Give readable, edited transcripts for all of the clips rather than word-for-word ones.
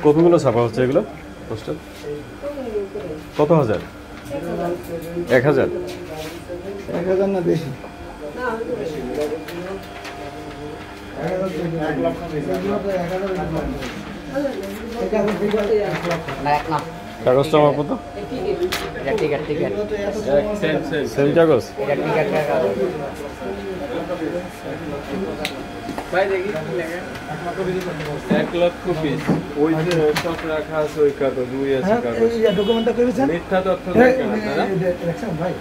কতগুলো ছাপা হচ্ছে এগুলো পোস্টার? কত হাজার? 1000? 1000 না বেশি। কাগজটা আমার কত? সেম কাগজ? ভাই দেখি কি লেখা 1 লক্ষ পিস ওই যে স্টক রাখা আছে ওই কাগজ দুই আছে কাগজ এই ডকুমেন্টটা করেছেন মিথ্যা তথ্য দেখেন আপনারা দেখছেন ভাই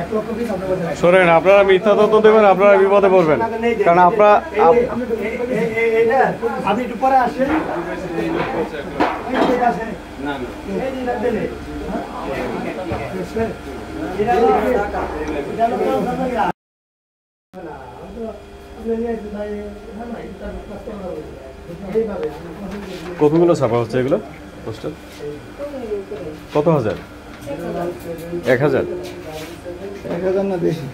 1 লক্ষ পিস আপনারা বলেন শোনেন, আপনারা মিথ্যা তথ্য দেবেন, আপনারা বিপদে পড়বেন। কারণ আপনারা আপনি একটু পরে আসেন না না কতগুলো ছাপা হচ্ছে এগুলো পোস্টার? কত হাজার? 1000? 1000 না বেশি।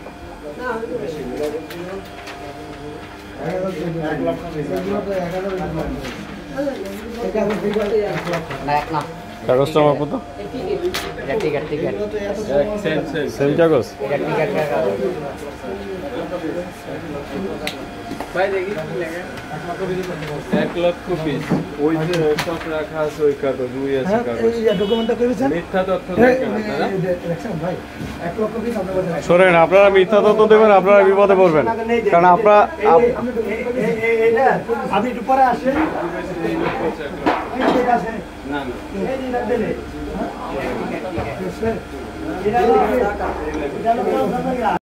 কাগজটা আমার কত? সেম কাগজ? ভাই দেখি কি লেখা 1 লক্ষ পিস ওই যে স্টক রাখা আছে ওই কাগজ দুই আছে কাগজ এই ডকুমেন্টটা করেছেন মিথ্যা তথ্য দেখেন আপনারা দেখছেন ভাই 1 লক্ষ পিস আপনারা বলেন শোনেন, আপনারা মিথ্যা তথ্য দেবেন, আপনারা বিপদে পড়বেন। কারণ আপনারা আপনি একটু পরে আসেন না না